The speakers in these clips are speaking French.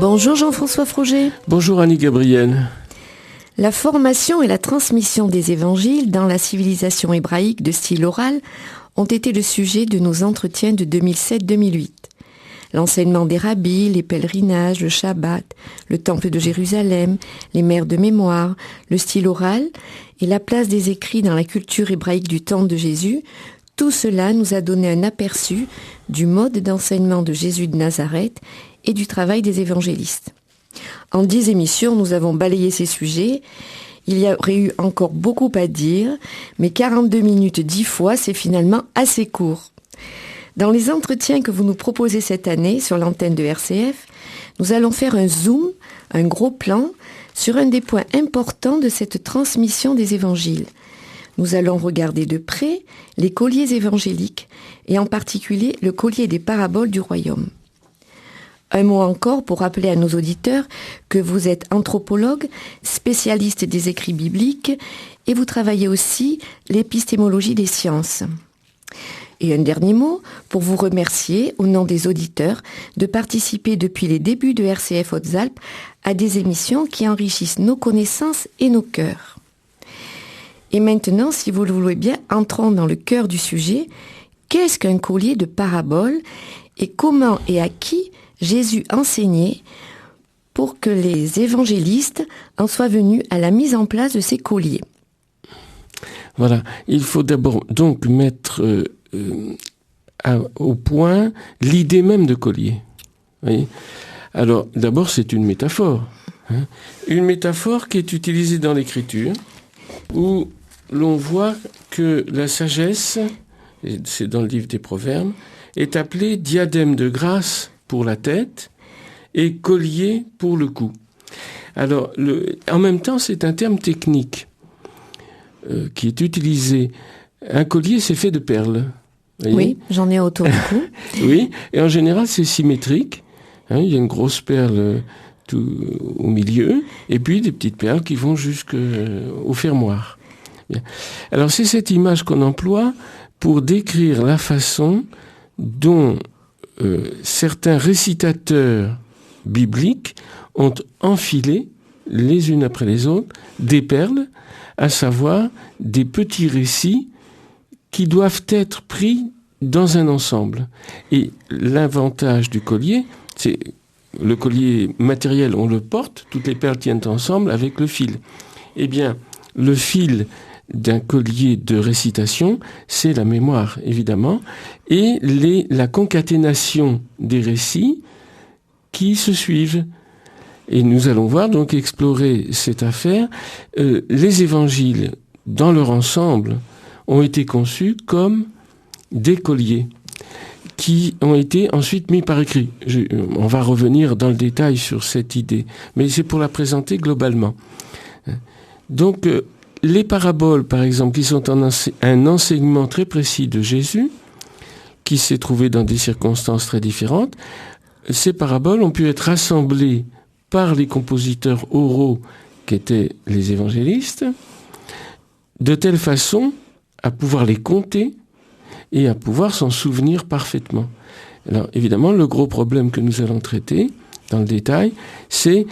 Bonjour Jean-François Froger. Bonjour Annie Gabriel. La formation et la transmission des évangiles dans la civilisation hébraïque de style oral ont été le sujet de nos entretiens de 2007-2008. L'enseignement des rabbis, les pèlerinages, le Shabbat, le temple de Jérusalem, les mères de mémoire, le style oral et la place des écrits dans la culture hébraïque du temps de Jésus, tout cela nous a donné un aperçu du mode d'enseignement de Jésus de Nazareth et du travail des évangélistes. En 10 émissions, nous avons balayé ces sujets. Il y aurait eu encore beaucoup à dire, mais 42 minutes 10 fois, c'est finalement assez court. Dans les entretiens que vous nous proposez cette année sur l'antenne de RCF, nous allons faire un zoom, un gros plan, sur un des points importants de cette transmission des évangiles. Nous allons regarder de près les colliers évangéliques, et en particulier le collier des paraboles du royaume. Un mot encore pour rappeler à nos auditeurs que vous êtes anthropologue, spécialiste des écrits bibliques, et vous travaillez aussi l'épistémologie des sciences. Et un dernier mot pour vous remercier, au nom des auditeurs, de participer depuis les débuts de RCF Hautes-Alpes à des émissions qui enrichissent nos connaissances et nos cœurs. Et maintenant, si vous le voulez bien, entrons dans le cœur du sujet. Qu'est-ce qu'un collier de paraboles et comment et à qui Jésus enseignait pour que les évangélistes en soient venus à la mise en place de ces colliers? Voilà, il faut d'abord donc mettre au point l'idée même de collier. Vous voyez ? Alors, d'abord, c'est une métaphore. Une métaphore qui est utilisée dans l'Écriture, où l'on voit que la sagesse, et c'est dans le livre des Proverbes, est appelée diadème de grâce pour la tête et collier pour le cou. Alors, en même temps, c'est un terme technique qui est utilisé. Un collier, c'est fait de perles. Oui, j'en ai autour du cou. Oui, et en général, c'est symétrique. Il y a une grosse perle tout au milieu, et puis des petites perles qui vont jusqu'au fermoir. Bien. Alors, c'est cette image qu'on emploie pour décrire la façon dont certains récitateurs bibliques ont enfilé, les unes après les autres, des perles, à savoir des petits récits qui doivent être pris dans un ensemble. Et l'avantage du collier, c'est le collier matériel, on le porte, toutes les perles tiennent ensemble avec le fil. Eh bien, le fil d'un collier de récitation, c'est la mémoire, évidemment, et la concaténation des récits qui se suivent. Et nous allons voir, donc, explorer cette affaire. Les évangiles, dans leur ensemble, ont été conçus comme des colliers qui ont été ensuite mis par écrit. On va revenir dans le détail sur cette idée, mais c'est pour la présenter globalement. Donc, les paraboles, par exemple, qui sont un enseignement très précis de Jésus, qui s'est trouvé dans des circonstances très différentes, ces paraboles ont pu être rassemblées par les compositeurs oraux qui étaient les évangélistes, de telle façon à pouvoir les compter et à pouvoir s'en souvenir parfaitement. Alors, évidemment, le gros problème que nous allons traiter, dans le détail, c'est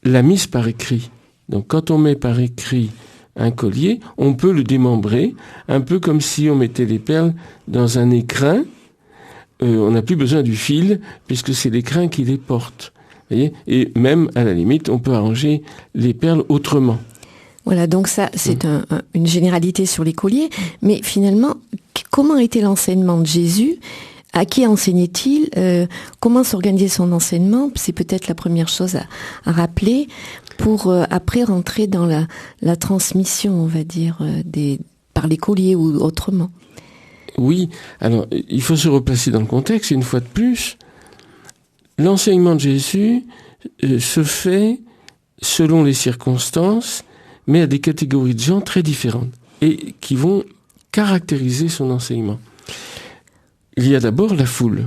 la mise par écrit. Donc, quand on met par écrit un collier, on peut le démembrer, un peu comme si on mettait les perles dans un écrin. On n'a plus besoin du fil, puisque c'est l'écrin qui les porte. Vous voyez ? Et même, à la limite, on peut arranger les perles autrement. Voilà, donc ça, c'est une généralité sur les colliers. Mais finalement, comment était l'enseignement de Jésus ? À qui enseignait-il ? Comment s'organisait son enseignement ? C'est peut-être la première chose à rappeler pour après rentrer dans la transmission, on va dire, par les colliers ou autrement. Oui, alors il faut se replacer dans le contexte, une fois de plus. L'enseignement de Jésus se fait selon les circonstances, mais à des catégories de gens très différentes et qui vont caractériser son enseignement. Il y a d'abord la foule.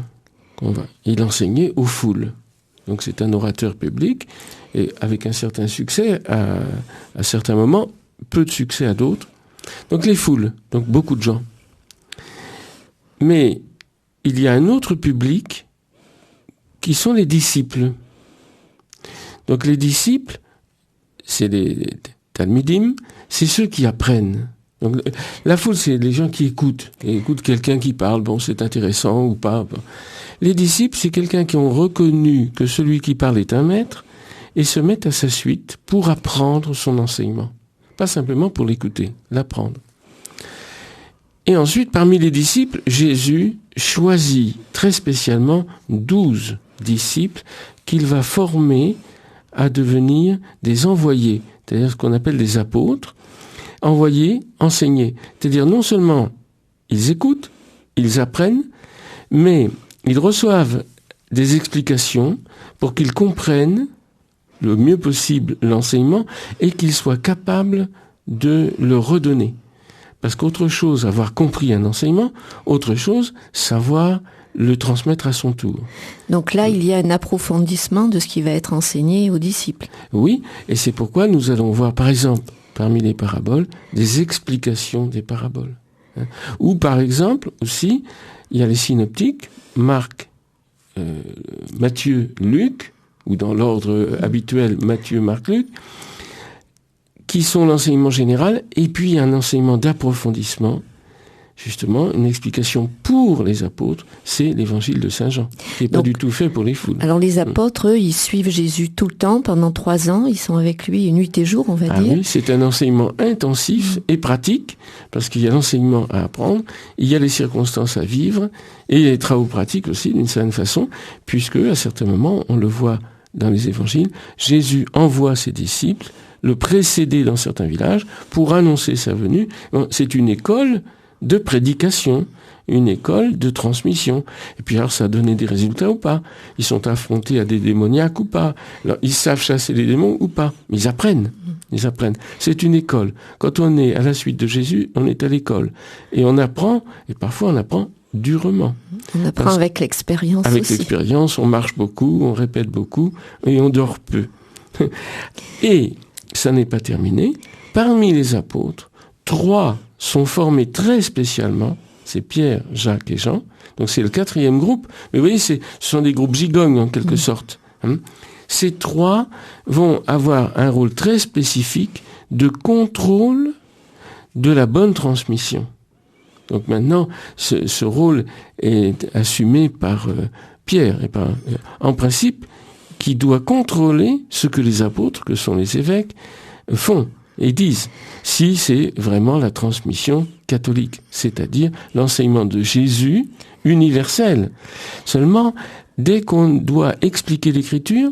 Il enseignait aux foules. Donc c'est un orateur public, et avec un certain succès à certains moments, peu de succès à d'autres. Donc les foules, donc beaucoup de gens. Mais il y a un autre public qui sont les disciples. Donc les disciples, c'est les talmidim, c'est ceux qui apprennent. Donc la foule, c'est les gens qui écoutent quelqu'un qui parle, bon, c'est intéressant ou pas. Bon. Les disciples, c'est quelqu'un qui ont reconnu que celui qui parle est un maître et se mettent à sa suite pour apprendre son enseignement. Pas simplement pour l'écouter, l'apprendre. Et ensuite, parmi les disciples, Jésus choisit très spécialement 12 disciples qu'il va former à devenir des envoyés, c'est-à-dire ce qu'on appelle des apôtres, envoyés, enseignés. C'est-à-dire non seulement ils écoutent, ils apprennent, mais ils reçoivent des explications pour qu'ils comprennent le mieux possible l'enseignement et qu'ils soient capables de le redonner. Parce qu'autre chose, avoir compris un enseignement, autre chose, savoir le transmettre à son tour. Donc là, il y a un approfondissement de ce qui va être enseigné aux disciples. Oui, et c'est pourquoi nous allons voir, par exemple, parmi les paraboles, des explications des paraboles. Ou par exemple, aussi, il y a les synoptiques, Marc, Matthieu, Luc, ou dans l'ordre habituel, Matthieu, Marc, Luc, qui sont l'enseignement général, et puis un enseignement d'approfondissement, justement, une explication pour les apôtres, c'est l'évangile de Saint Jean, qui n'est pas du tout fait pour les foules. Alors les apôtres, eux, ils suivent Jésus tout le temps, pendant 3 ans, ils sont avec lui nuit et jour, on va dire. Oui, c'est un enseignement intensif et pratique, parce qu'il y a l'enseignement à apprendre, il y a les circonstances à vivre, et il y a les travaux pratiques aussi, d'une certaine façon, puisque, à certains moments, on le voit dans les évangiles, Jésus envoie ses disciples le précéder dans certains villages pour annoncer sa venue. C'est une école de prédication, une école de transmission. Et puis alors, ça a donné des résultats ou pas? Ils sont affrontés à des démoniaques ou pas? Alors, ils savent chasser les démons ou pas? Mais ils apprennent. Ils apprennent. C'est une école. Quand on est à la suite de Jésus, on est à l'école. Et on apprend, et parfois on apprend durement. On apprend avec l'expérience avec aussi. Avec l'expérience, on marche beaucoup, on répète beaucoup, et on dort peu. Et ça n'est pas terminé. Parmi les apôtres, 3 sont formés très spécialement, c'est Pierre, Jacques et Jean, donc c'est le 4e groupe, mais vous voyez, ce sont des groupes gigognes en quelque sorte. Ces 3 vont avoir un rôle très spécifique de contrôle de la bonne transmission. Donc maintenant, ce rôle est assumé par Pierre, et en principe, qui doit contrôler ce que les apôtres, que sont les évêques, font et disent, si c'est vraiment la transmission catholique, c'est-à-dire l'enseignement de Jésus universel. Seulement, dès qu'on doit expliquer l'Écriture,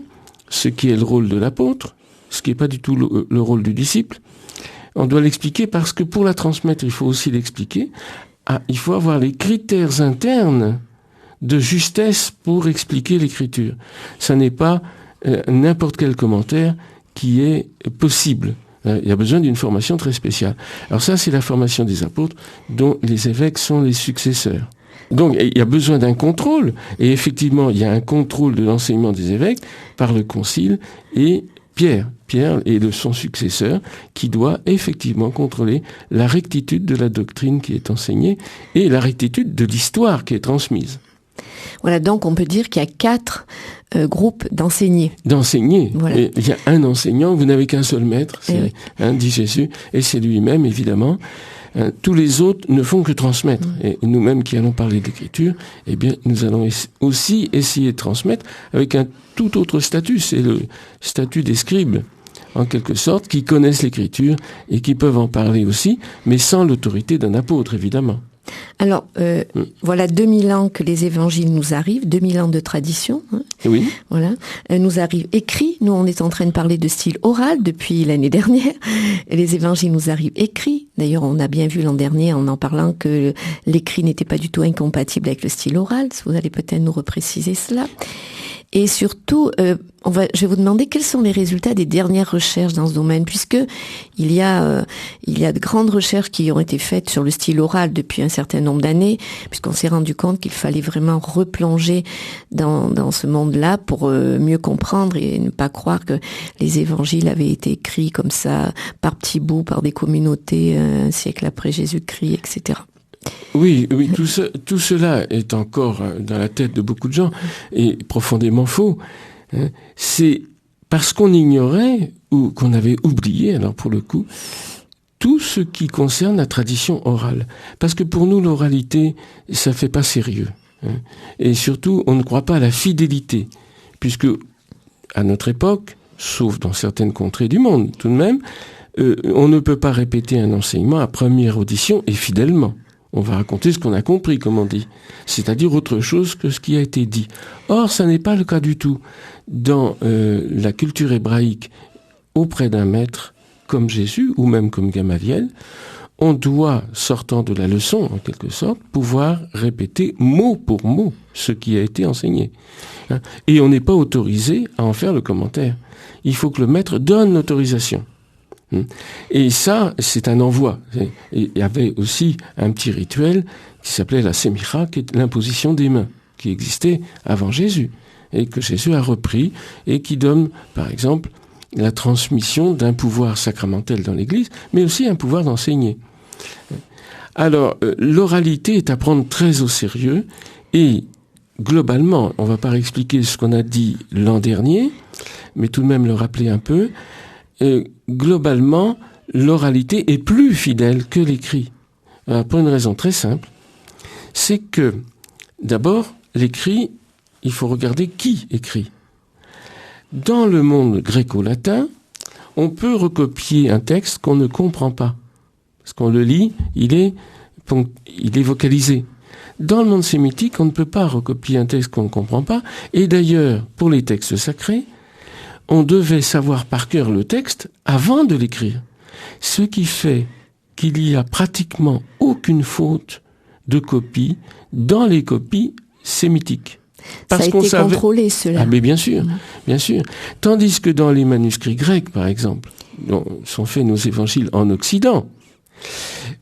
ce qui est le rôle de l'apôtre, ce qui n'est pas du tout le rôle du disciple, on doit l'expliquer parce que pour la transmettre, il faut aussi l'expliquer. Il faut avoir les critères internes de justesse pour expliquer l'Écriture. Ça n'est pas n'importe quel commentaire qui est possible. Il y a besoin d'une formation très spéciale. Alors ça, c'est la formation des apôtres dont les évêques sont les successeurs. Donc il y a besoin d'un contrôle, et effectivement, il y a un contrôle de l'enseignement des évêques par le concile, et Pierre est son successeur, qui doit effectivement contrôler la rectitude de la doctrine qui est enseignée et la rectitude de l'histoire qui est transmise. Voilà, donc on peut dire qu'il y a 4 groupes d'enseignés. D'enseignés. Voilà. Et il y a un enseignant, vous n'avez qu'un seul maître, dit Jésus, et c'est lui-même, évidemment. Tous les autres ne font que transmettre. Et nous-mêmes qui allons parler d'écriture, eh bien, nous allons aussi essayer de transmettre avec un tout autre statut. C'est le statut des scribes, en quelque sorte, qui connaissent l'écriture et qui peuvent en parler aussi, mais sans l'autorité d'un apôtre, évidemment. Alors, voilà 2000 ans que les évangiles nous arrivent, 2000 ans de tradition. Oui. Voilà, nous arrivent écrits. Nous, on est en train de parler de style oral depuis l'année dernière. Et les évangiles nous arrivent écrits. D'ailleurs, on a bien vu l'an dernier en parlant que l'écrit n'était pas du tout incompatible avec le style oral. Vous allez peut-être nous repréciser cela. Et surtout, je vais vous demander quels sont les résultats des dernières recherches dans ce domaine, puisque il y a de grandes recherches qui ont été faites sur le style oral depuis un certain nombre d'années, puisqu'on s'est rendu compte qu'il fallait vraiment replonger dans ce monde-là pour mieux comprendre et ne pas croire que les évangiles avaient été écrits comme ça, par petits bouts, par des communautés un siècle après Jésus-Christ, etc. Oui, tout cela est encore dans la tête de beaucoup de gens et profondément faux. C'est parce qu'on ignorait ou qu'on avait oublié, alors pour le coup, tout ce qui concerne la tradition orale. Parce que pour nous, l'oralité, ça fait pas sérieux. Hein. Et surtout, on ne croit pas à la fidélité, puisque à notre époque, sauf dans certaines contrées du monde tout de même, on ne peut pas répéter un enseignement à première audition et fidèlement. On va raconter ce qu'on a compris, comme on dit, c'est-à-dire autre chose que ce qui a été dit. Or, ça n'est pas le cas du tout. Dans la culture hébraïque, auprès d'un maître comme Jésus, ou même comme Gamaliel, on doit, sortant de la leçon, en quelque sorte, pouvoir répéter mot pour mot ce qui a été enseigné. Et on n'est pas autorisé à en faire le commentaire. Il faut que le maître donne l'autorisation. Et ça, c'est un envoi. Il y avait aussi un petit rituel qui s'appelait la semicha, qui est l'imposition des mains, qui existait avant Jésus, et que Jésus a repris, et qui donne, par exemple, la transmission d'un pouvoir sacramentel dans l'Église, mais aussi un pouvoir d'enseigner. Alors, l'oralité est à prendre très au sérieux, et globalement, on ne va pas réexpliquer ce qu'on a dit l'an dernier, mais tout de même le rappeler un peu, globalement, l'oralité est plus fidèle que l'écrit. Alors, pour une raison très simple, c'est que, d'abord, l'écrit, il faut regarder qui écrit. Dans le monde gréco-latin, on peut recopier un texte qu'on ne comprend pas. Parce qu'on le lit, il est vocalisé. Dans le monde sémitique, on ne peut pas recopier un texte qu'on ne comprend pas. Et d'ailleurs, pour les textes sacrés, on devait savoir par cœur le texte avant de l'écrire. Ce qui fait qu'il y a pratiquement aucune faute de copie dans les copies sémitiques. Parce ça a été contrôlé, cela. Ah, mais bien sûr, bien sûr. Tandis que dans les manuscrits grecs, par exemple, dont sont faits nos évangiles en Occident,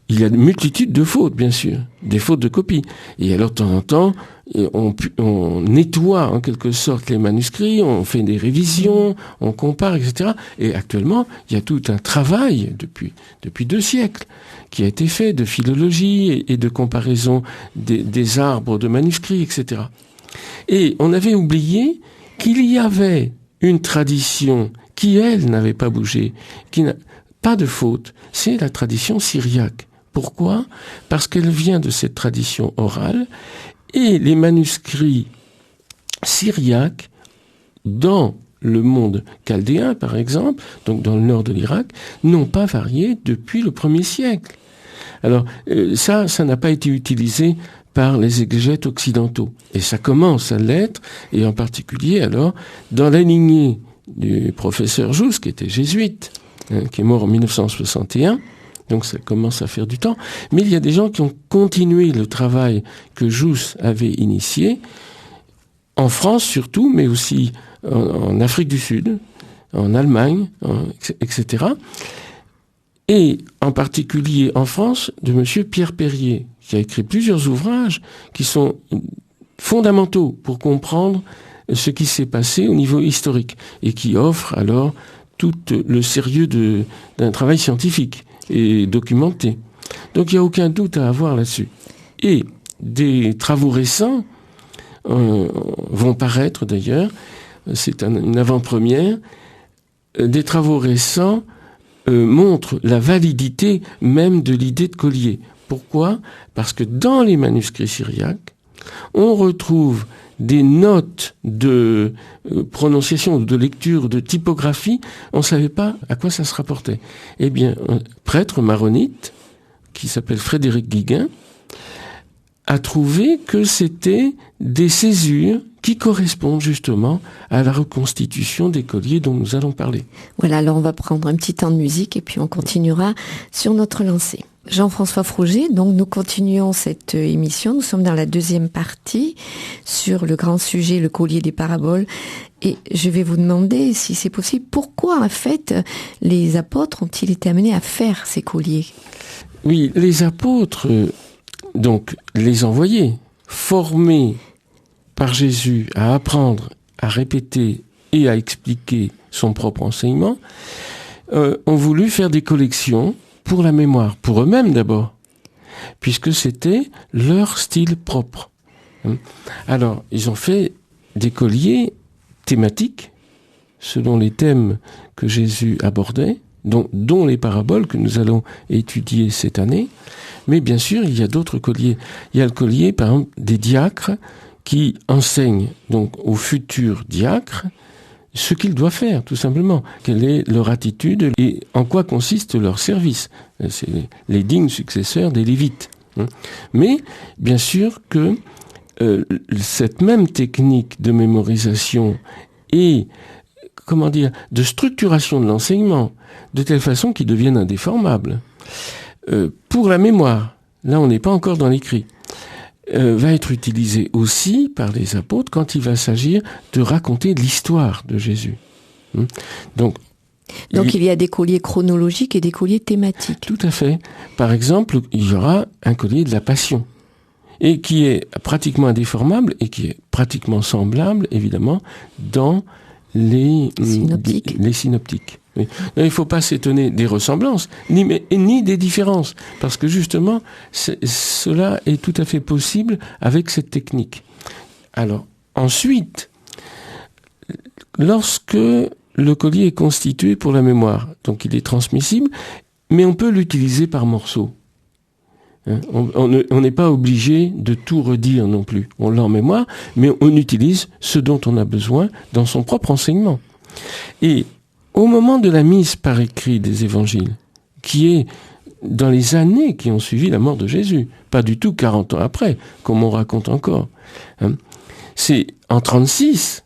il y a une multitude de fautes, bien sûr, des fautes de copie. Et alors, de temps en temps, on nettoie en quelque sorte les manuscrits, on fait des révisions, on compare, etc. Et actuellement, il y a tout un travail depuis 2 siècles qui a été fait de philologie et de comparaison des arbres de manuscrits, etc. Et on avait oublié qu'il y avait une tradition qui, elle, n'avait pas bougé, qui n'a pas de faute, c'est la tradition syriaque. Pourquoi ? Parce qu'elle vient de cette tradition orale, et les manuscrits syriaques, dans le monde chaldéen, par exemple, donc dans le nord de l'Irak, n'ont pas varié depuis le 1er siècle. Alors, ça n'a pas été utilisé par les exégètes occidentaux. Et ça commence à l'être, et en particulier, alors, dans la lignée du professeur Jousse, qui était jésuite, qui est mort en 1961, donc ça commence à faire du temps, mais il y a des gens qui ont continué le travail que Jousse avait initié, en France surtout, mais aussi en Afrique du Sud, en Allemagne, etc., et en particulier en France, de monsieur Pierre Perrier, qui a écrit plusieurs ouvrages qui sont fondamentaux pour comprendre ce qui s'est passé au niveau historique et qui offrent alors tout le sérieux d'un travail scientifique et documenté. Donc il n'y a aucun doute à avoir là-dessus. Et des travaux récents vont paraître d'ailleurs, c'est une avant-première, des travaux récents montrent la validité même de l'idée de collier. Pourquoi ? Parce que dans les manuscrits syriaques, on retrouve des notes de prononciation, de lecture, de typographie. On ne savait pas à quoi ça se rapportait. Eh bien, un prêtre maronite, qui s'appelle Frédéric Guiguin, a trouvé que c'était des césures qui correspondent justement à la reconstitution des colliers dont nous allons parler. Voilà, alors on va prendre un petit temps de musique et puis on continuera sur notre lancée. Jean-François Frouget, donc nous continuons cette émission, nous sommes dans la 2e partie sur le grand sujet, le collier des paraboles, et je vais vous demander, si c'est possible, pourquoi en fait les apôtres ont-ils été amenés à faire ces colliers ? Oui, les apôtres, donc les envoyés, formés par Jésus à apprendre, à répéter et à expliquer son propre enseignement, ont voulu faire des collections pour la mémoire, pour eux-mêmes d'abord, puisque c'était leur style propre. Alors, ils ont fait des colliers thématiques selon les thèmes que Jésus abordait, dont les paraboles que nous allons étudier cette année. Mais bien sûr, il y a d'autres colliers. Il y a le collier, par exemple, des diacres qui enseignent donc aux futurs diacres ce qu'ils doivent faire, tout simplement. Quelle est leur attitude et en quoi consiste leur service. C'est les dignes successeurs des Lévites. Mais, bien sûr que cette même technique de mémorisation et, de structuration de l'enseignement, de telle façon qu'il devienne indéformable. Pour la mémoire, là on n'est pas encore dans l'écrit, va être utilisé aussi par les apôtres quand il va s'agir de raconter l'histoire de Jésus. Donc il y a des colliers chronologiques et des colliers thématiques. Tout à fait. Par exemple, il y aura un collier de la Passion, et qui est pratiquement indéformable et qui est pratiquement semblable, évidemment, dans les synoptiques. Oui. Il ne faut pas s'étonner des ressemblances, ni des différences, parce que justement, cela est tout à fait possible avec cette technique. Alors, ensuite, lorsque le collier est constitué pour la mémoire, donc il est transmissible, mais on peut l'utiliser par morceaux. On n'est pas obligé de tout redire non plus. On l'a en mémoire, mais on utilise ce dont on a besoin dans son propre enseignement. Et au moment de la mise par écrit des évangiles, qui est dans les années qui ont suivi la mort de Jésus, pas du tout 40 ans après, comme on raconte encore, c'est en 36,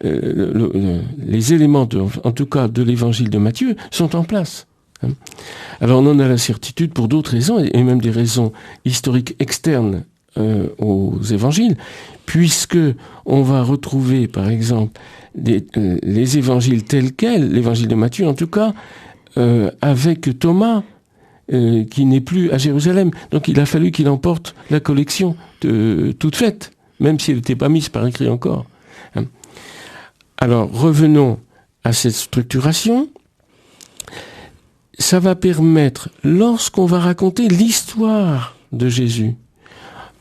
les éléments, en tout cas de l'évangile de Matthieu, sont en place. Alors on en a la certitude pour d'autres raisons, et même des raisons historiques externes aux évangiles, puisque on va retrouver par exemple les évangiles tels quels, l'évangile de Matthieu en tout cas, avec Thomas qui n'est plus à Jérusalem. Donc il a fallu qu'il emporte la collection toute faite, même si elle n'était pas mise par écrit encore. Alors revenons à cette structuration. Ça va permettre, lorsqu'on va raconter l'histoire de Jésus,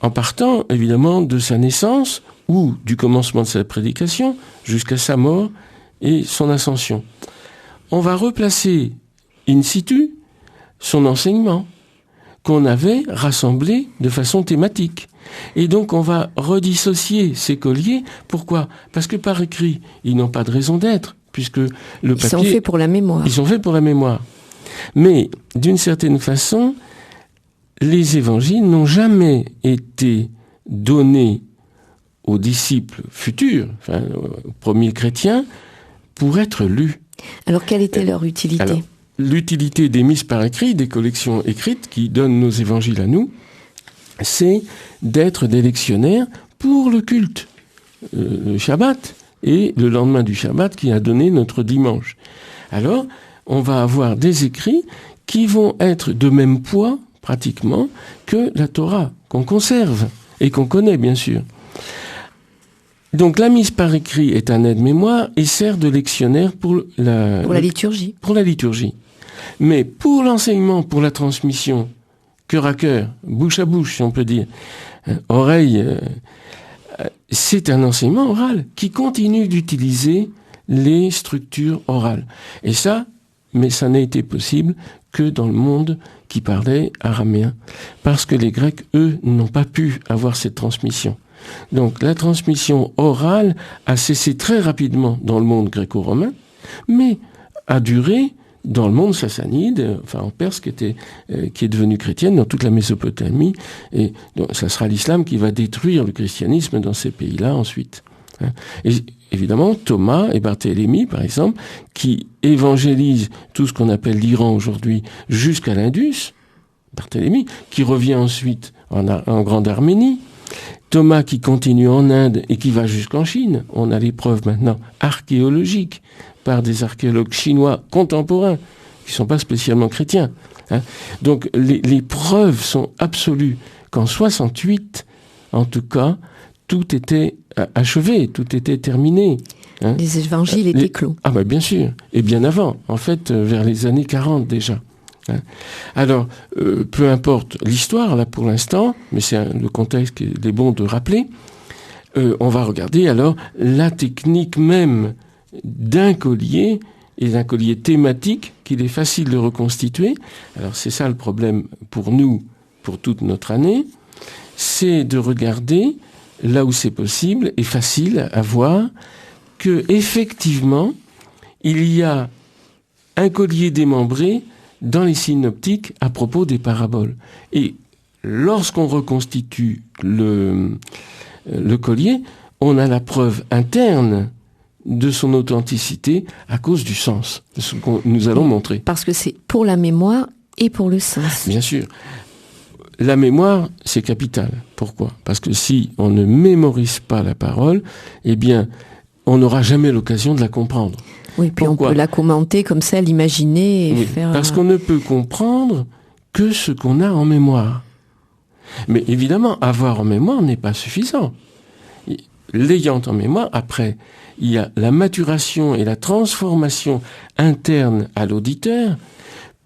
en partant évidemment de sa naissance ou du commencement de sa prédication jusqu'à sa mort et son ascension, on va replacer in situ son enseignement qu'on avait rassemblé de façon thématique. Et donc on va redissocier ces colliers. Pourquoi ? Parce que par écrit, ils n'ont pas de raison d'être, puisque le papier... Ils sont faits pour la mémoire. Ils sont faits pour la mémoire. Mais, d'une certaine façon, les évangiles n'ont jamais été donnés aux disciples futurs, aux premiers chrétiens, pour être lus. Alors, quelle était leur utilité ? L'utilité des mises par écrit, des collections écrites qui donnent nos évangiles à nous, c'est d'être des lectionnaires pour le culte, le Shabbat, et le lendemain du Shabbat qui a donné notre dimanche. Alors, on va avoir des écrits qui vont être de même poids, pratiquement, que la Torah, qu'on conserve et qu'on connaît, bien sûr. Donc, la mise par écrit est un aide-mémoire et sert de lectionnaire pour la liturgie. Pour la liturgie. Mais pour l'enseignement, pour la transmission, cœur à cœur, bouche à bouche, si on peut dire, oreille, c'est un enseignement oral qui continue d'utiliser les structures orales. Et ça, mais ça n'a été possible que dans le monde qui parlait araméen. Parce que les Grecs, eux, n'ont pas pu avoir cette transmission. Donc la transmission orale a cessé très rapidement dans le monde gréco-romain, mais a duré dans le monde sassanide, en Perse qui est devenue chrétienne, dans toute la Mésopotamie, et donc, ça sera l'islam qui va détruire le christianisme dans ces pays-là ensuite. Et évidemment, Thomas et Barthélemy, par exemple, qui évangélisent tout ce qu'on appelle l'Iran aujourd'hui jusqu'à l'Indus, Barthélemy, qui revient ensuite en Grande Arménie, Thomas qui continue en Inde et qui va jusqu'en Chine. On a les preuves maintenant archéologiques par des archéologues chinois contemporains qui ne sont pas spécialement chrétiens. Donc les preuves sont absolues qu'en 68, en tout cas, tout était achevé, tout était terminé. Les évangiles étaient clos. Ah bien sûr, et bien avant, en fait, vers les années 40 déjà. Alors, peu importe l'histoire, là, pour l'instant, mais c'est le contexte qu'il est bon de rappeler, on va regarder alors la technique même d'un collier, et d'un collier thématique qu'il est facile de reconstituer. Alors c'est ça le problème pour nous, pour toute notre année, c'est de regarder là où c'est possible et facile à voir que effectivement il y a un collier démembré dans les synoptiques à propos des paraboles. Et lorsqu'on reconstitue le collier, on a la preuve interne de son authenticité à cause du sens, de ce que nous allons montrer. Parce que c'est pour la mémoire et pour le sens. Bien sûr. La mémoire, c'est capital. Pourquoi ? Parce que si on ne mémorise pas la parole, eh bien, on n'aura jamais l'occasion de la comprendre. Oui, puis Pourquoi ? on peut la commenter comme ça, l'imaginer et faire... Parce qu'on ne peut comprendre que ce qu'on a en mémoire. Mais évidemment, avoir en mémoire n'est pas suffisant. L'ayant en mémoire, après, il y a la maturation et la transformation interne à l'auditeur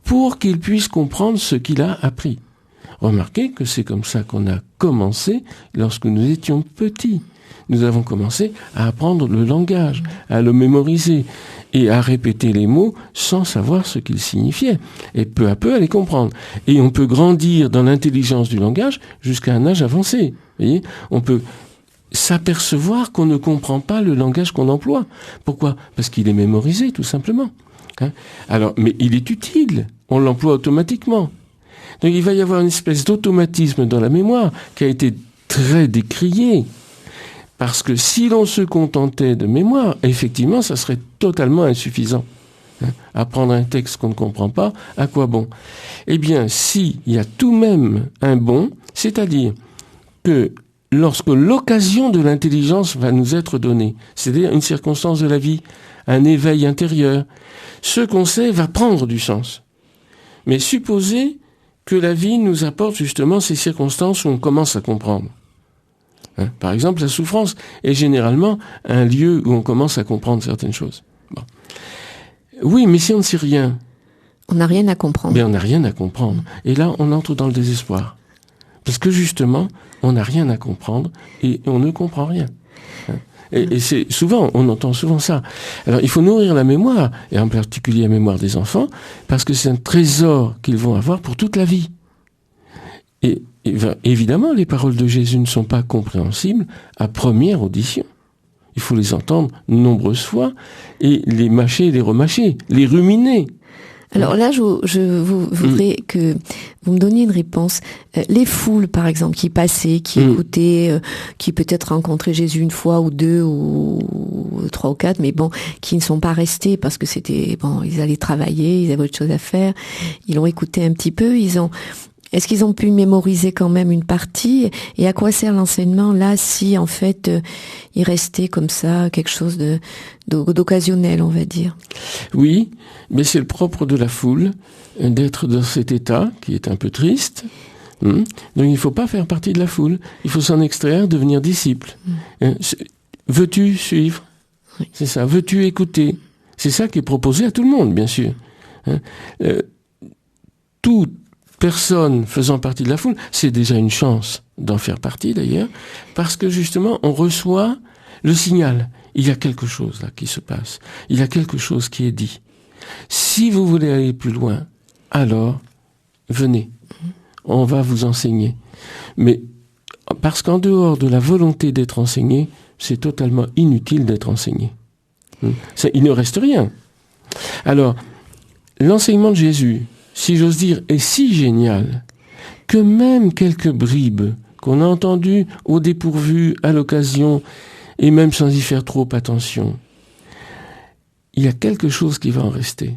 pour qu'il puisse comprendre ce qu'il a appris. Remarquez que c'est comme ça qu'on a commencé lorsque nous étions petits. Nous avons commencé à apprendre le langage, à le mémoriser et à répéter les mots sans savoir ce qu'ils signifiaient. Et peu à peu à les comprendre. Et on peut grandir dans l'intelligence du langage jusqu'à un âge avancé. Vous voyez ? On peut s'apercevoir qu'on ne comprend pas le langage qu'on emploie. Pourquoi ? Parce qu'il est mémorisé, tout simplement. Alors, mais il est utile. On l'emploie automatiquement. Donc il va y avoir une espèce d'automatisme dans la mémoire qui a été très décrié. Parce que si l'on se contentait de mémoire, effectivement, ça serait totalement insuffisant. Apprendre un texte qu'on ne comprend pas, à quoi bon ? Eh bien, s'il y a tout de même un bon, c'est-à-dire que lorsque l'occasion de l'intelligence va nous être donnée, c'est-à-dire une circonstance de la vie, un éveil intérieur, ce qu'on sait va prendre du sens. Mais supposez que la vie nous apporte justement ces circonstances où on commence à comprendre. Par exemple, la souffrance est généralement un lieu où on commence à comprendre certaines choses. Bon. Oui, mais si on ne sait rien... On n'a rien à comprendre. Mais on n'a rien à comprendre. Et là, on entre dans le désespoir. Parce que justement, on n'a rien à comprendre et on ne comprend rien. Et c'est souvent, on entend souvent ça. Alors, il faut nourrir la mémoire, et en particulier la mémoire des enfants, parce que c'est un trésor qu'ils vont avoir pour toute la vie. Et évidemment, les paroles de Jésus ne sont pas compréhensibles à première audition. Il faut les entendre nombreuses fois et les mâcher, les remâcher, les ruminer. Alors là, je voudrais que vous me donniez une réponse. Les foules, par exemple, qui passaient, qui écoutaient, qui peut-être rencontraient Jésus une fois ou deux ou 3 ou 4, mais bon, qui ne sont pas restés parce que c'était bon, ils allaient travailler, ils avaient autre chose à faire. Ils l'ont écouté un petit peu. Est-ce qu'ils ont pu mémoriser quand même une partie ? Et à quoi sert l'enseignement là si en fait il restait comme ça quelque chose d'occasionnel, on va dire ? Oui, mais c'est le propre de la foule d'être dans cet état qui est un peu triste. Donc il ne faut pas faire partie de la foule. Il faut s'en extraire, devenir disciple. Veux-tu suivre ? Oui. C'est ça. Veux-tu écouter ? C'est ça qui est proposé à tout le monde, bien sûr. Toute personne faisant partie de la foule, c'est déjà une chance d'en faire partie d'ailleurs, parce que justement on reçoit le signal. Il y a quelque chose là qui se passe. Il y a quelque chose qui est dit. Si vous voulez aller plus loin, alors venez. On va vous enseigner. Mais parce qu'en dehors de la volonté d'être enseigné, c'est totalement inutile d'être enseigné. Il ne reste rien. Alors, l'enseignement de Jésus, si j'ose dire, est si génial que même quelques bribes qu'on a entendues au dépourvu, à l'occasion, et même sans y faire trop attention, il y a quelque chose qui va en rester.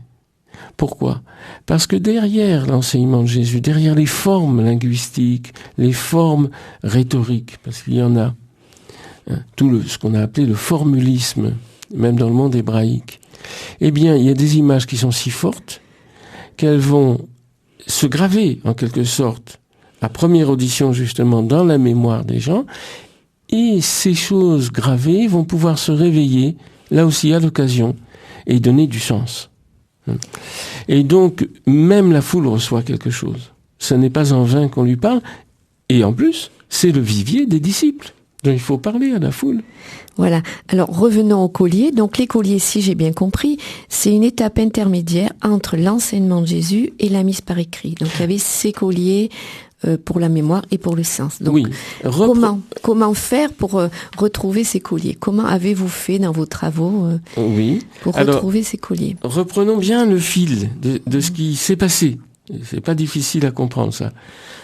Pourquoi ? Parce que derrière l'enseignement de Jésus, derrière les formes linguistiques, les formes rhétoriques, parce qu'il y en a, ce qu'on a appelé le formulisme, même dans le monde hébraïque, eh bien, il y a des images qui sont si fortes qu'elles vont se graver, en quelque sorte, à première audition, justement, dans la mémoire des gens, et ces choses gravées vont pouvoir se réveiller, là aussi à l'occasion, et donner du sens. Et donc, même la foule reçoit quelque chose. Ce n'est pas en vain qu'on lui parle, et en plus, c'est le vivier des disciples. Donc il faut parler à la foule. Voilà. Alors revenons au collier. Donc les colliers, si j'ai bien compris, c'est une étape intermédiaire entre l'enseignement de Jésus et la mise par écrit. Donc il y avait ces colliers pour la mémoire et pour le sens. Donc Oui. comment faire pour retrouver ces colliers? Comment avez-vous fait dans vos travaux Oui. pour retrouver ces colliers? Reprenons bien le fil de ce qui s'est passé. C'est pas difficile à comprendre ça.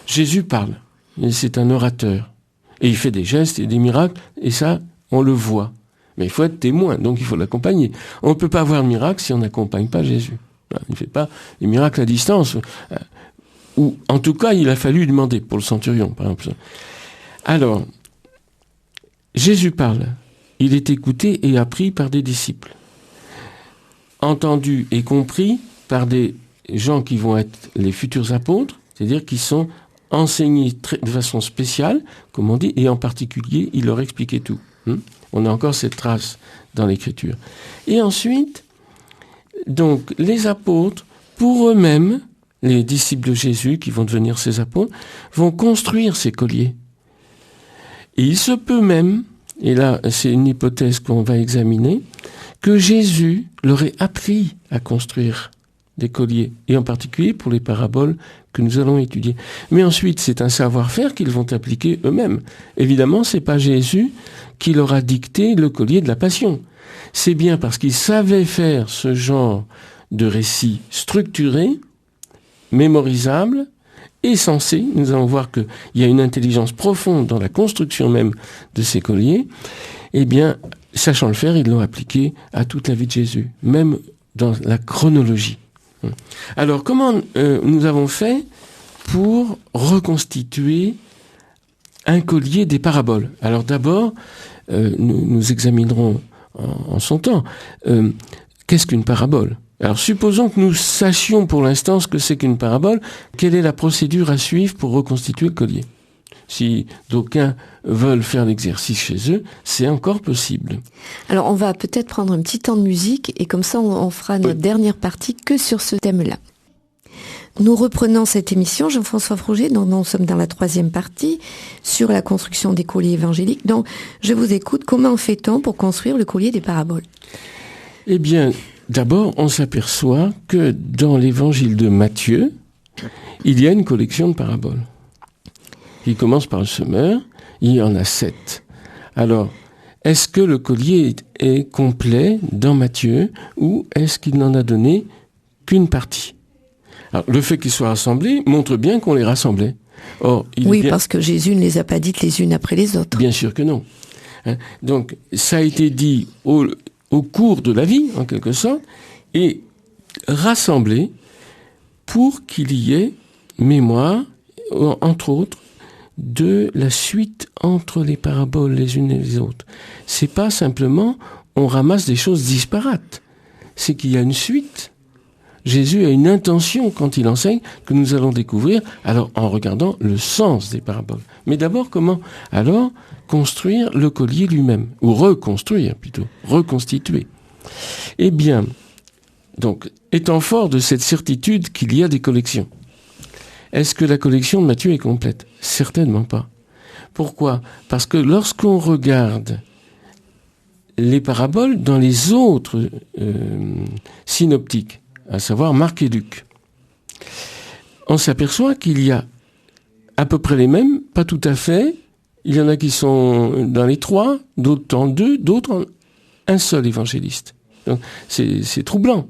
Jésus parle. Et c'est un orateur. Et il fait des gestes et des miracles, et ça, on le voit. Mais il faut être témoin, donc il faut l'accompagner. On ne peut pas avoir de miracle si on n'accompagne pas Jésus. Il ne fait pas les miracles à distance. Ou, en tout cas, il a fallu demander pour le centurion, par exemple. Alors, Jésus parle. Il est écouté et appris par des disciples. Entendu et compris par des gens qui vont être les futurs apôtres, c'est-à-dire qui sont enseignés de façon spéciale, comme on dit, et en particulier, il leur expliquait tout. On a encore cette trace dans l'Écriture. Et ensuite, donc, les apôtres, pour eux-mêmes, les disciples de Jésus, qui vont devenir ses apôtres, vont construire ces colliers. Et il se peut même, et là, c'est une hypothèse qu'on va examiner, que Jésus leur ait appris à construire des colliers, et en particulier pour les paraboles que nous allons étudier. Mais ensuite, c'est un savoir-faire qu'ils vont appliquer eux-mêmes. Évidemment, c'est pas Jésus qui leur a dicté le collier de la Passion. C'est bien parce qu'ils savaient faire ce genre de récit structuré, mémorisable et sensé. Nous allons voir qu'il y a une intelligence profonde dans la construction même de ces colliers. Eh bien, sachant le faire, ils l'ont appliqué à toute la vie de Jésus, même dans la chronologie. Alors, comment nous avons fait pour reconstituer un collier des paraboles? Alors d'abord, nous examinerons en son temps. Qu'est-ce qu'une parabole? Alors supposons que nous sachions pour l'instant ce que c'est qu'une parabole. Quelle est la procédure à suivre pour reconstituer le collier? Si d'aucuns veulent faire l'exercice chez eux, c'est encore possible. Alors on va peut-être prendre un petit temps de musique et comme ça on fera notre dernière partie que sur ce thème-là. Nous reprenons cette émission, Jean-François Froger, dont nous sommes dans la 3e partie, sur la construction des colliers évangéliques. Donc je vous écoute, comment fait-on pour construire le collier des paraboles? Eh bien, d'abord on s'aperçoit que dans l'évangile de Matthieu, il y a une collection de paraboles. Il commence par le semeur, il y en a 7. Alors, est-ce que le collier est complet dans Matthieu ou est-ce qu'il n'en a donné qu'une partie? Alors, le fait qu'ils soient rassemblés montre bien qu'on les rassemblait. Or, parce que Jésus ne les a pas dites les unes après les autres. Bien sûr que non. Donc, ça a été dit au cours de la vie, en quelque sorte, et rassemblé pour qu'il y ait mémoire, entre autres, de la suite entre les paraboles les unes et les autres. C'est pas simplement on ramasse des choses disparates. C'est qu'il y a une suite. Jésus a une intention quand il enseigne que nous allons découvrir, alors en regardant le sens des paraboles. Mais d'abord, comment alors construire le collier lui-même? Ou reconstruire plutôt, reconstituer. Eh bien, donc, étant fort de cette certitude qu'il y a des collections, est-ce que la collection de Matthieu est complète? Certainement pas. Pourquoi? Parce que lorsqu'on regarde les paraboles dans les autres synoptiques, à savoir Marc et Luc, on s'aperçoit qu'il y a à peu près les mêmes, pas tout à fait. Il y en a qui sont dans les 3, d'autres en 2, d'autres en un seul évangéliste. Donc c'est troublant.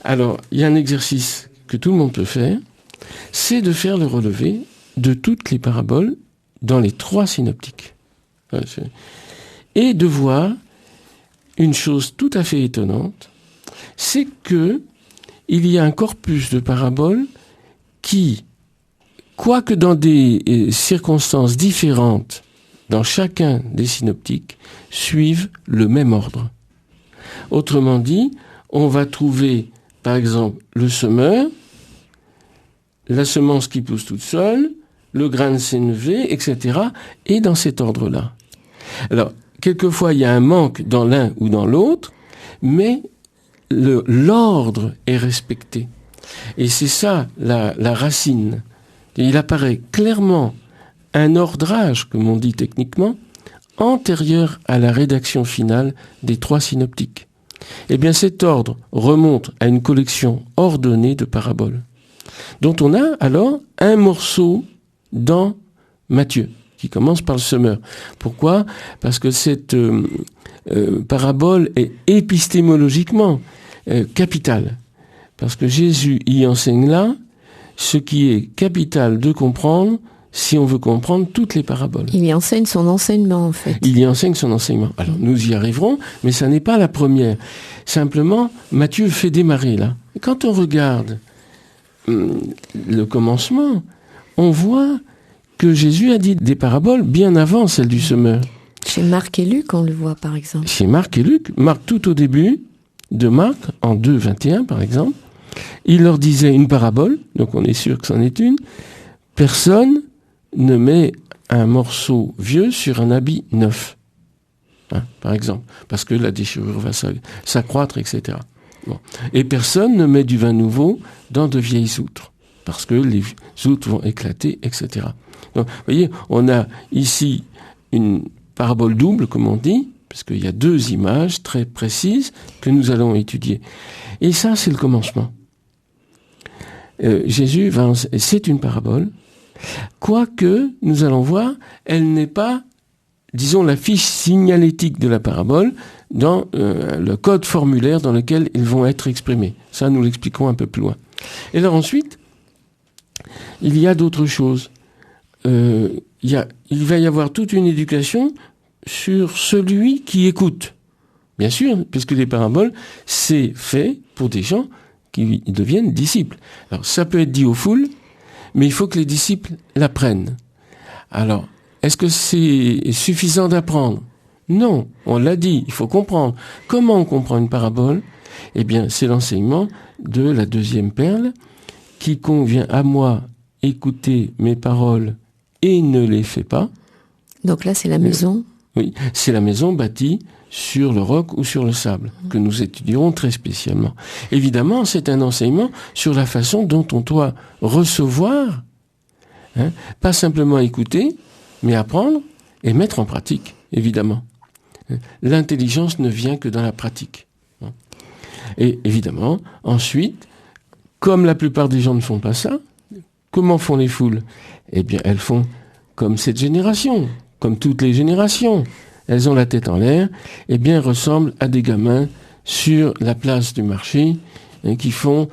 Alors, il y a un exercice que tout le monde peut faire, c'est de faire le relevé de toutes les paraboles dans les 3 synoptiques. Et de voir une chose tout à fait étonnante, c'est que il y a un corpus de paraboles qui, quoique dans des circonstances différentes dans chacun des synoptiques, suivent le même ordre. Autrement dit, on va trouver, par exemple, le semeur, la semence qui pousse toute seule, le grain de sénévé, etc., et dans cet ordre-là. Alors, quelquefois, il y a un manque dans l'un ou dans l'autre, mais l'ordre est respecté. Et c'est ça, la racine. Et il apparaît clairement un ordrage, comme on dit techniquement, antérieur à la rédaction finale des 3 synoptiques. Eh bien, cet ordre remonte à une collection ordonnée de paraboles, dont on a alors un morceau dans Matthieu, qui commence par le semeur. Pourquoi ? Parce que cette parabole est épistémologiquement capitale. Parce que Jésus y enseigne là ce qui est capital de comprendre si on veut comprendre toutes les paraboles. Il y enseigne son enseignement, en fait. Il y enseigne son enseignement. Alors, nous y arriverons, mais ça n'est pas la première. Simplement, Matthieu fait démarrer là. Et quand on regarde le commencement, on voit que Jésus a dit des paraboles bien avant celle du semeur. Chez Marc et Luc, on le voit, par exemple. Chez Marc et Luc, Marc tout au début de Marc, en 2:21 par exemple, il leur disait une parabole, donc on est sûr que c'en est une. Personne ne met un morceau vieux sur un habit neuf, par exemple, parce que la déchirure va s'accroître, etc. Bon. Et personne ne met du vin nouveau dans de vieilles outres, parce que les outres vont éclater, etc. Donc, vous voyez, on a ici une parabole double, comme on dit, parce qu'il y a 2 images très précises que nous allons étudier. Et ça, c'est le commencement. Jésus c'est une parabole, quoique, nous allons voir, elle n'est pas, disons, la fiche signalétique de la parabole dans le code formulaire dans lequel ils vont être exprimés. Ça, nous l'expliquerons un peu plus loin. Et alors ensuite, il y a d'autres choses. Il va y avoir toute une éducation sur celui qui écoute. Bien sûr, puisque les paraboles, c'est fait pour des gens qui deviennent disciples. Alors, ça peut être dit aux foules, mais il faut que les disciples l'apprennent. Alors, est-ce que c'est suffisant d'apprendre ? Non, on l'a dit, il faut comprendre. Comment on comprend une parabole ? Eh bien, c'est l'enseignement de la 2e perle. Quiconque vient à moi écouter mes paroles et ne les fait pas. Donc là, c'est la maison. Oui, c'est la maison bâtie sur le roc ou sur le sable, que nous étudierons très spécialement. Évidemment, c'est un enseignement sur la façon dont on doit recevoir, pas simplement écouter, mais apprendre et mettre en pratique, évidemment. L'intelligence ne vient que dans la pratique. Et évidemment, ensuite, comme la plupart des gens ne font pas ça, comment font les foules ? Eh bien, elles font comme cette génération, comme toutes les générations. Elles ont la tête en l'air, eh bien, ressemblent à des gamins sur la place du marché, qui sont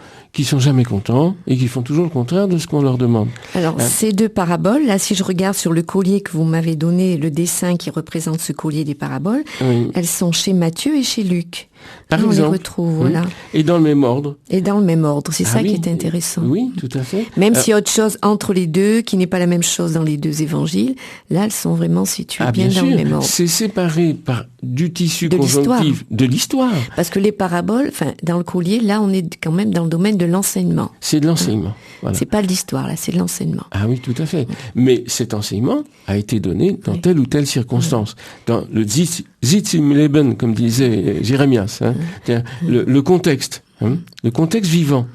jamais contents et qui font toujours le contraire de ce qu'on leur demande. Alors, ces 2 paraboles, là, si je regarde sur le collier que vous m'avez donné, le dessin qui représente ce collier des paraboles, oui. Elles sont chez Matthieu et chez Luc. Par exemple, on les retrouve, voilà. Et dans le même ordre. Et dans le même ordre, c'est ça qui est intéressant. Oui, tout à fait. Même s'il y a autre chose entre les 2, qui n'est pas la même chose dans les 2 évangiles, là, elles sont vraiment situées bien dans le même ordre. C'est séparé par du tissu conjonctif de l'histoire. Parce que les paraboles, dans le collier, là, on est quand même dans le domaine de l'enseignement. C'est de l'enseignement. Voilà. C'est pas de l'histoire, là, c'est de l'enseignement. Ah oui, tout à fait. Mais cet enseignement a été donné dans telle ou telle circonstance. Dans le Sitz im Leben, comme disait Jérémias, le contexte, le contexte vivant.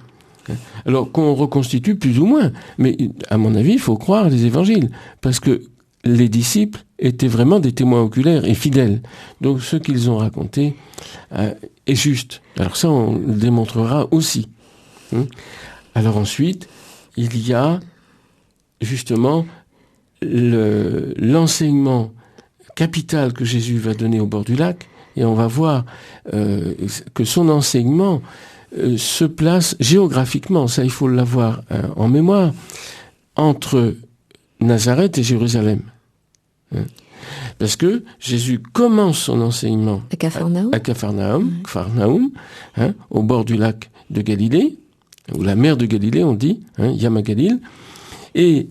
Alors qu'on reconstitue plus ou moins. Mais à mon avis, il faut croire les évangiles. Parce que les disciples étaient vraiment des témoins oculaires et fidèles. Donc ce qu'ils ont raconté est juste. Alors ça, on le démontrera aussi. Alors ensuite, il y a justement l'enseignement capital que Jésus va donner au bord du lac, et on va voir que son enseignement se place géographiquement, ça il faut l'avoir en mémoire, entre Nazareth et Jérusalem. Parce que Jésus commence son enseignement à Capharnaüm, au bord du lac de Galilée, ou la mer de Galilée, on dit, Yam Galil, et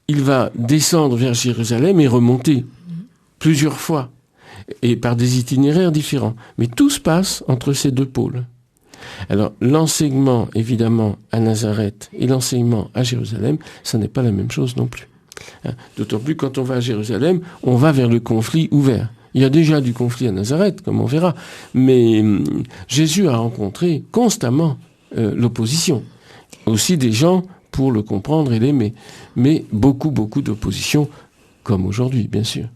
il va descendre vers Jérusalem et remonter plusieurs fois, et par des itinéraires différents. Mais tout se passe entre ces 2 pôles. Alors, l'enseignement, évidemment, à Nazareth et l'enseignement à Jérusalem, ça n'est pas la même chose non plus. D'autant plus quand on va à Jérusalem, on va vers le conflit ouvert. Il y a déjà du conflit à Nazareth, comme on verra, mais Jésus a rencontré constamment l'opposition. Aussi des gens pour le comprendre et l'aimer, mais beaucoup d'opposition comme aujourd'hui, bien sûr.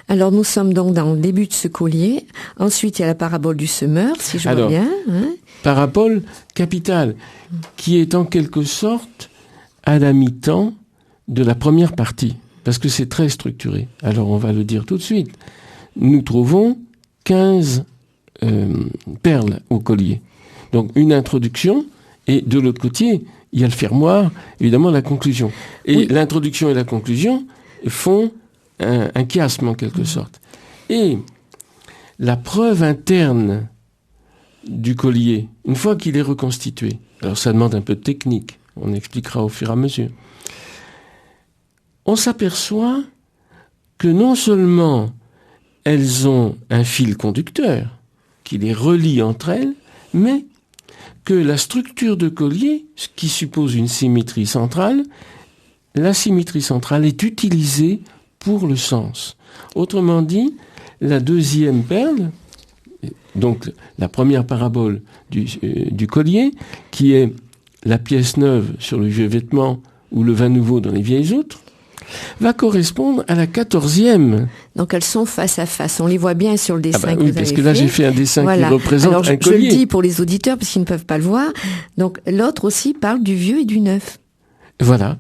Alors nous sommes donc dans le début de ce collier. Ensuite, il y a la parabole du semeur, si je vois bien. Parabole capitale, qui est en quelque sorte à la mi-temps de la première partie, parce que c'est très structuré. Alors on va le dire tout de suite. Nous trouvons 15 perles au collier. Donc une introduction, et de l'autre côté, il y a le fermoir, évidemment la conclusion. Et l'introduction et la conclusion font un chiasme en quelque sorte. Et la preuve interne du collier, une fois qu'il est reconstitué, alors ça demande un peu de technique, on expliquera au fur et à mesure, on s'aperçoit que non seulement elles ont un fil conducteur qui les relie entre elles, mais que la structure de collier, ce qui suppose une symétrie centrale, la symétrie centrale est utilisée pour le sens. Autrement dit, la deuxième perle, donc la première parabole du collier, qui est la pièce neuve sur le vieux vêtement ou le vin nouveau dans les vieilles outres, va correspondre à la 14e. Donc elles sont face à face. On les voit bien sur le dessin que vous avez fait. Parce que là j'ai fait un dessin qui représente un collier. Je le dis pour les auditeurs parce qu'ils ne peuvent pas le voir. Donc l'autre aussi parle du vieux et du neuf. Voilà.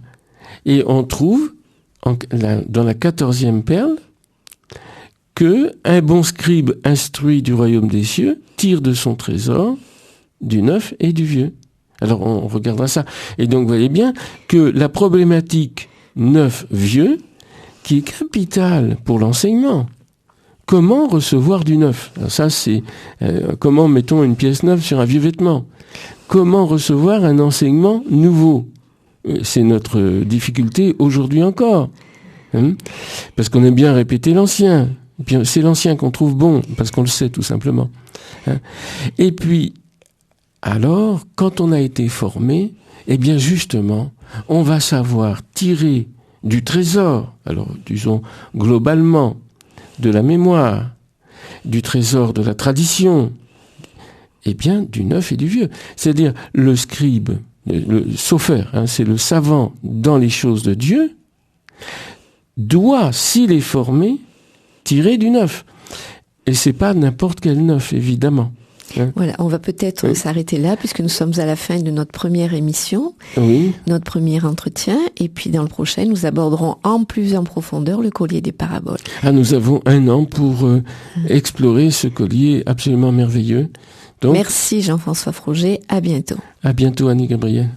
Et on trouve dans la 14e perle que un bon scribe instruit du royaume des cieux tire de son trésor du neuf et du vieux. Alors on regardera ça. Et donc vous voyez bien que la problématique neuf-vieux, qui est capitale pour l'enseignement. Comment recevoir du neuf ? Alors ça, c'est comment mettons une pièce neuve sur un vieux vêtement ? Comment recevoir un enseignement nouveau ? C'est notre difficulté aujourd'hui encore. Parce qu'on aime bien répéter l'ancien. Et puis c'est l'ancien qu'on trouve bon, parce qu'on le sait tout simplement. Et puis, alors, quand on a été formé, eh bien justement, on va savoir tirer du trésor, alors disons globalement, de la mémoire, du trésor de la tradition, eh bien du neuf et du vieux. C'est-à-dire le scribe, le sophère, c'est le savant dans les choses de Dieu, doit, s'il est formé, tirer du neuf. Et c'est pas n'importe quel neuf, évidemment. Voilà, on va peut-être s'arrêter là puisque nous sommes à la fin de notre première émission, notre premier entretien, et puis dans le prochain, nous aborderons plus en profondeur le collier des paraboles. Nous avons 1 an pour explorer ce collier absolument merveilleux. Donc, merci Jean-François Froger, à bientôt. À bientôt Annie Gabriel.